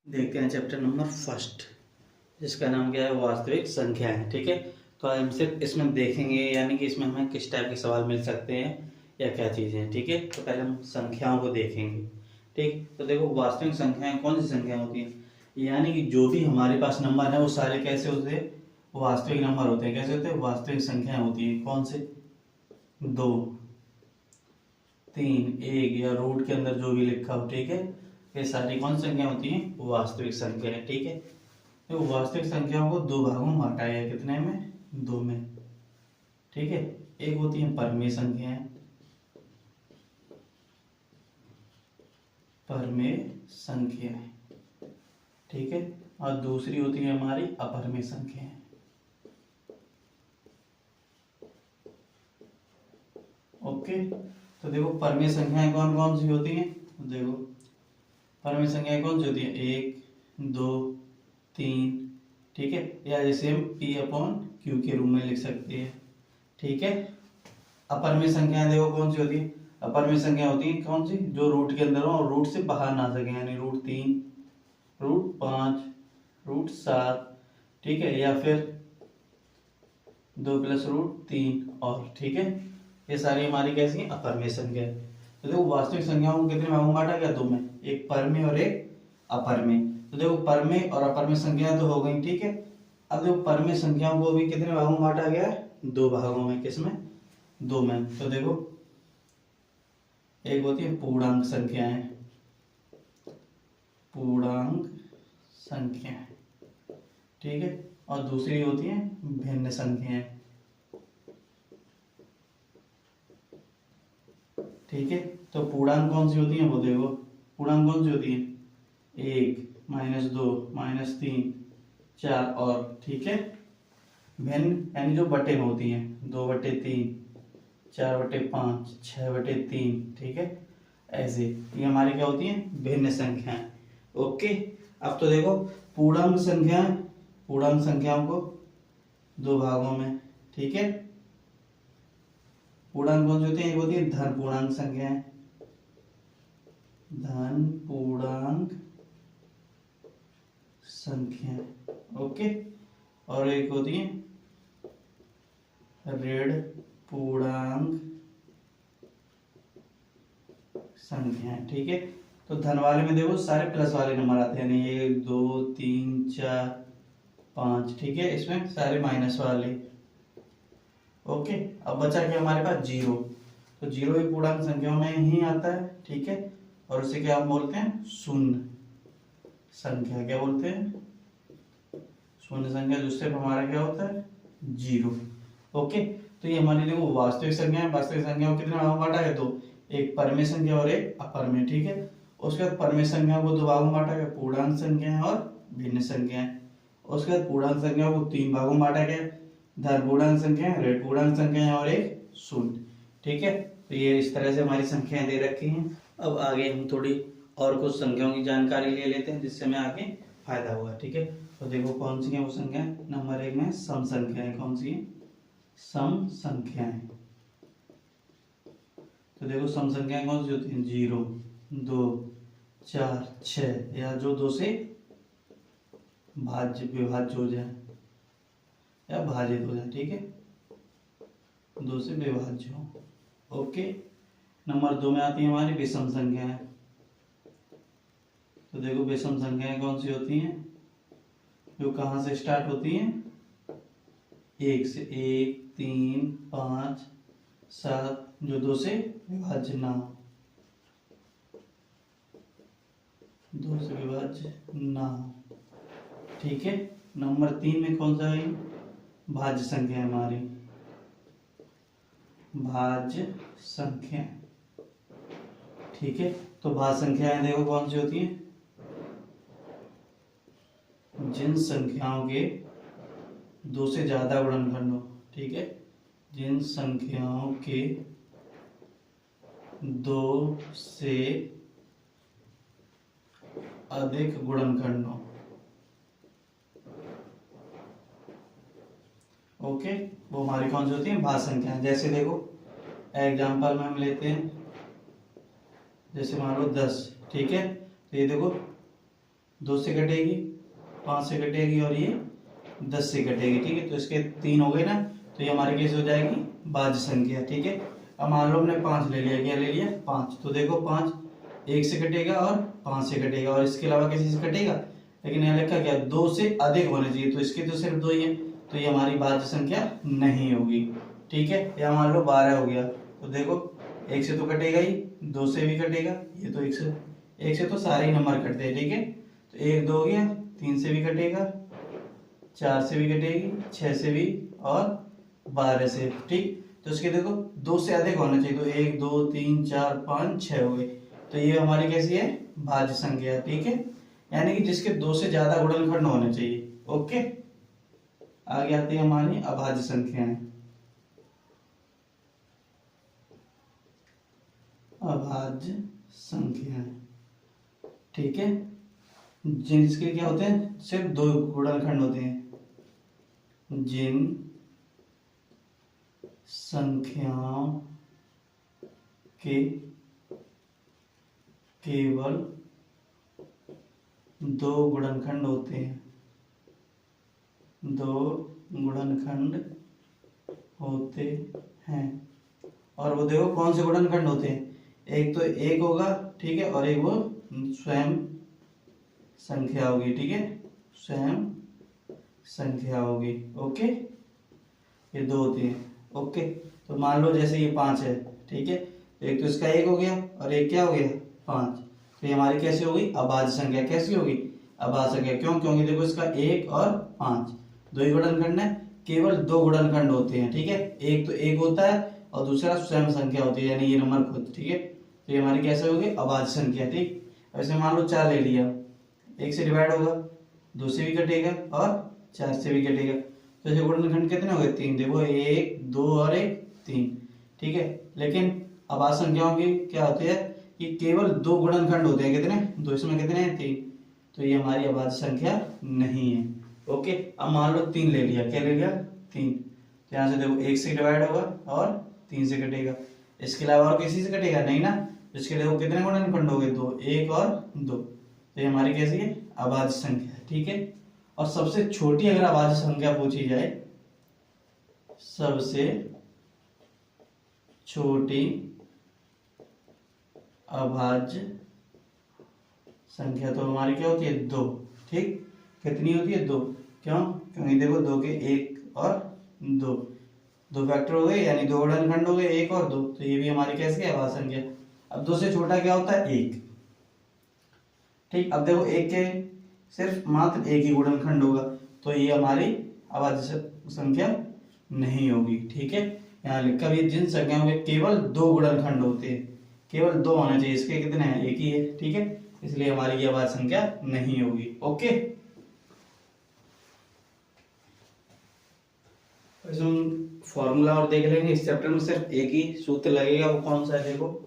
देखते हैं chapter number first, जिसका नाम क्या है, वास्तविक संख्याएं। ठीक है, तो हम सिर्फ इसमें देखेंगे, यानी कि इसमें हमें किस टाइप के सवाल मिल सकते हैं या क्या चीज़ें हैं। ठीक है, तो पहले हम संख्याओं को देखेंगे। ठीक, तो देखो वास्तविक संख्याएं कौन सी संख्याएं होती हैं, यानी कि जो भी हमारे पास नंबर है वो सारे कैसे होते हैं, वास्तविक नंबर होते हैं। कैसे होते हैं, वास्तविक संख्याएं होती हैं। कौन से, 2, 3, 1 या रूट के अंदर जो भी लिखा हो। ठीक है, ये सारी कौन संख्या होती हैं, वास्तविक संख्या है। ठीक है, तो वास्तविक संख्याओं को दो भागों में बांटा है। कितने में, 2 में। ठीक है, एक होती है परमेय संख्याएं, परमेय संख्याएं। ठीक है, और दूसरी होती है हमारी अपरमेय संख्याएं। ओके, तो देखो परमेय संख्याएं कौन कौन सी होती हैं। देखो परमेय संख्याएं कौन सी होती है, 1, 2, 3। ठीक है, या जैसे हम P अपॉन Q के रूप में लिख सकते हैं। ठीक है, अपरमेय संख्याएं देखो कौन सी होती है, अपरमेय संख्या होती है कौन सी, जो रूट के अंदर हो और रूट से बाहर ना सके, यानी √3, √5, √7। ठीक है, या फिर 2 + √3 और। ठीक है, ये सारी हमारी कैसी है, अपरमेय संख्या है। तो देखो वास्तविक संख्याओं को कितने भागों में बांटा गया, 2 में, एक परमेय और एक अपरमेय। तो देखो परमेय और अपरमेय संख्या तो हो गई। ठीक है, अब देखो परमेय संख्याओं को भी कितने भागों में बांटा गया है, 2 भागों में। किसमें, 2 में। तो देखो एक होती है पूर्णांक संख्याएं, पूर्णांक संख्याएं। ठीक है, और दूसरी होती है भिन्न संख्याएं। ठीक है, तो पूर्णांक कौन सी होती है, वो देखो पूर्णांक कौन सी होती है, 1, -2, -3, 4 और। ठीक है, भिन्न यानी जो बटे में होती हैं, 2/3, 4/5, 6/3। ठीक है, ऐसे ये हमारी क्या होती हैं, भिन्न संख्याएं। ओके, अब तो देखो पूर्णांक संख्याएं, पूर्णांक संख्याओं को 2 भागों में। ठीक है, पूर्णांक कौन सी होती है, एक होती है धन पूर्णांक संख्याएं, धन पूर्णांक संख्याएं। ओके, और एक होती है ऋण पूर्णांक संख्याएं। ठीक है, तो धन वाले में देखो सारे प्लस वाले नंबर आते हैं, यानी 1, 2, 3, 4, 5। ठीक है, इसमें सारे माइनस वाले। ओके, अब बचा क्या हमारे पास, 0। तो 0 भी पूर्णांक संख्याओं में ही आता है। ठीक है, और उसे क्या हम बोलते हैं, शून्य संख्या। क्या बोलते हैं, शून्य संख्या, जिससे हमारा क्या होता है, 0। ओके, तो ये हमारी देखो वास्तविक संख्या है। वास्तविक संख्याओं को कितने भागों में बांटा है, 2, एक परमेय संख्या और एक अपरमेय। ठीक है, उसके बाद परमेय संख्या को 2 भागों में बांटा गया, पूर्णांक संख्याएं और भिन्न संख्याएं। उसके बाद पूर्णांक संख्या को 3 भागों में बांटा गया, धन पूर्णांक संख्या, ऋण पूर्णांक संख्या और एक शून्य। ठीक है, तो ये इस तरह से हमारी संख्याएं दे रखी हैं। अब आगे हम थोड़ी और कुछ संख्याओं की जानकारी ले लेते हैं, जिससे हमें आगे फायदा होगा। ठीक है, तो देखो कौन सी है वो संख्या, नंबर 1 में सम संख्याएं। कौन सी है, सम संख्याएं। तो देखो सम संख्याएं कौन सी होती हैं, 0, 2, 4, 6, या जो 2 से भाज्य विभाज्य हो जाए या भाजित हो जाए। ठीक है, 2 से विभाज्य हो। ओके, नंबर 2 में आती है हमारी विषम संख्याएं। तो देखो विषम संख्याएं कौन सी होती हैं, जो कहाँ से स्टार्ट होती हैं, 1 से, 1, 3, 5, 7, जो 2 से विभाज्य ना हो, 2 से विभाज्य ना हो। ठीक है, नंबर 3 में कौन सा है, भाज्य संख्या हमारी, भाज्य संख्या। ठीक है, तो भाज्य संख्याएं देखो कौन सी होती हैं, जिन संख्याओं के 2 से ज्यादा गुणनखंड हो। ठीक है, जिन संख्याओं के 2 से अधिक गुणनखंड हो। ओके, वो हमारी कौन सी होती है, भाज्य संख्याएं। जैसे देखो एग्जांपल में हम लेते हैं, जैसे मान लो 10। ठीक है, तो ये देखो 2 से कटेगी, 5 से कटेगी और ये 10 से कटेगी। ठीक है, तो इसके 3 हो गए ना, तो ये हमारी कैसे हो जाएगी, भाज्य संख्या। ठीक है, अब मान लो हमने 5 ले लिया, क्या ले लिया, 5। तो देखो 5 1 से कटेगा और 5 से कटेगा, और इसके अलावा किसी से कटेगा, लेकिन यहाँ लिखा क्या, 2 से अधिक होने चाहिए, तो इसके तो सिर्फ 2 ही है, तो ये हमारी भाज्य संख्या नहीं होगी। ठीक है, या मान लो 12 हो गया, तो देखो 1 से तो कटेगा ही, 2 से भी कटेगा, ये तो 1 से तो सारे ही नंबर कटते हैं। ठीक है, तो 1 2 हो गया, 3 से भी कटेगा, 4 से भी कटेगी, 6 से भी और 12 से। ठीक, तो इसके देखो 2 से अधिक होना चाहिए, तो 1 2 3 4 5 6 हो गए, तो ये हमारी कैसी है, भाज्य संख्या है। ठीक है, यानी कि जिसके 2 से ज्यादा गुणनखंड होने चाहिए। ओके, आगे आती है हमारी अभाज्य संख्याएं। अभाज्य संख्याएं, ठीक है, जिसके क्या होते हैं, सिर्फ 2 गुणनखंड होते हैं। जिन संख्याओं के केवल 2 गुणनखंड होते हैं, 2 गुणनखंड होते हैं, और वो देखो कौन से गुणनखंड होते हैं, एक तो 1 होगा, ठीक है, और एक वो स्वयं संख्या होगी। ठीक है, स्वयं संख्या होगी। ओके, ये 2 होती है। ओके, तो मान लो जैसे ये 5 है, ठीक है, एक तो इसका 1 हो गया और एक क्या हो गया, 5, तो ये हमारी कैसी होगी, अभाज्य संख्या। कैसी होगी, अभाज्य संख्या। क्यों, क्योंकि देखो इसका 1 और 5 2 ही गुणनखंड है, केवल 2 गुणनखंड होते हैं। ठीक है, एक तो 1 होता है और दूसरा स्वयं संख्या होती है, यानी ये नंबर खुद। ठीक है, तो ये हमारी कैसे होगी, अभाज्य संख्या। ठीक, ऐसे मान लो 4 ले लिया, 1 से डिवाइड होगा, 2 से भी कटेगा और 4 से भी कटेगा, तो ऐसे गुणनखंड कितने हो गए, 3। देखो 1 2 और 1 3। ठीक है, लेकिन अभाज्य संख्याओं की क्या होती है कि केवल 2 गुणनखंड होते हैं, कितने, 2, इसमें कितने हैं, 3, तो ये हमारी अभाज्य संख्या नहीं है। ओके, अब मान लो 3 ले लिया, क्या ले लिया, 3, तो यहाँ से देखो 1 से डिवाइड होगा और 3 से कटेगा, इसके अलावा और किसी से कटेगा नहीं ना, इसके देखो कितने गुणनखंड हो गए, 2, 1 और 2, तो ये हमारी कैसी है, अभाज्य संख्या है। ठीक है, और सबसे छोटी अगर अभाज्य संख्या पूछी जाए, सबसे छोटी अभाज्य संख्या तो हमारी क्या होती है, 2। ठीक, कितनी होती है, 2। क्यों, क्योंकि देखो 2 के 1 और 2 फैक्टर हो गए, यानी 2 गुणनखंड हो गए, 1 और 2, तो ये भी हमारी कैसी है, अभाज्य संख्या। अब 2 से छोटा क्या होता है, 1। ठीक, अब देखो 1 के सिर्फ मात्र 1 ही गुणनखंड होगा, तो ये हमारी अभाज्य संख्या नहीं होगी। ठीक है, यहाँ लिखा भी, जिन संख्याओं के केवल 2 गुणनखंड होते हैं, केवल 2 होना चाहिए, इसके कितने हैं, 1 ही है। ठीक है, इसलिए हमारी ये अभाज्य संख्या नहीं होगी। ओके, हम फॉर्मूला और देख लेंगे इस चैप्टर में, सिर्फ एक ही सूत्र लगेगा, वो कौन सा है, देखो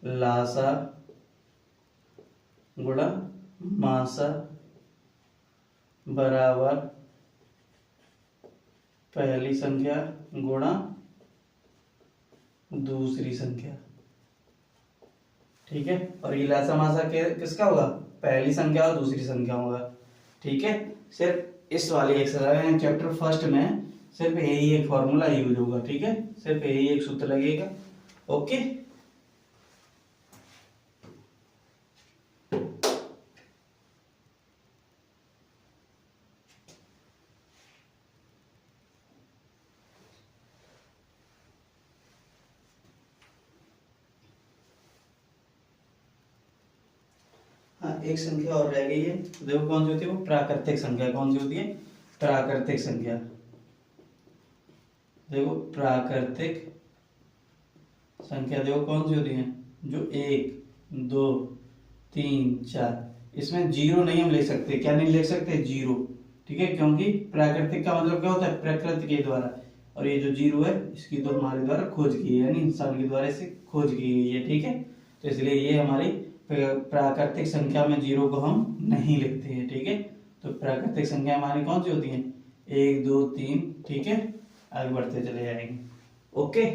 लासा गुणा मासा बराबर पहली संख्या गुणा दूसरी संख्या। ठीक है, और ये लासा मासा किसका होगा, पहली संख्या और दूसरी संख्या होगा। ठीक है, सिर्फ इस वाली एक्सरसाइज चैप्टर फर्स्ट में सिर्फ यही एक फॉर्मूला यूज होगा। ठीक है, सिर्फ यही एक सूत्र लगेगा। ओके, हाँ, एक संख्या और रह गई है, तो देखो कौन सी होती है, वो प्राकृतिक संख्या। कौन सी होती है, प्राकृतिक संख्या। देखो प्राकृतिक संख्या देखो कौन सी होती है, जो 1 2 3 4, इसमें 0 नहीं हम लिख सकते। क्या नहीं लिख सकते, 0। ठीक है, क्योंकि प्राकृतिक का मतलब क्या होता है, प्रकृति के द्वारा, और ये जो 0 है इसकी तो हमारे द्वारा खोज की है, यानी इंसान के द्वारा इसे खोज की गई है। ठीक है, तो इसलिए ये हमारी प्राकृतिक संख्या में 0 को हम नहीं लिखते हैं। ठीक है, तो प्राकृतिक संख्या हमारी कौन सी होती है, 1 2 3। ठीक है, आगे बढ़ते चले जाएंगे। ओके।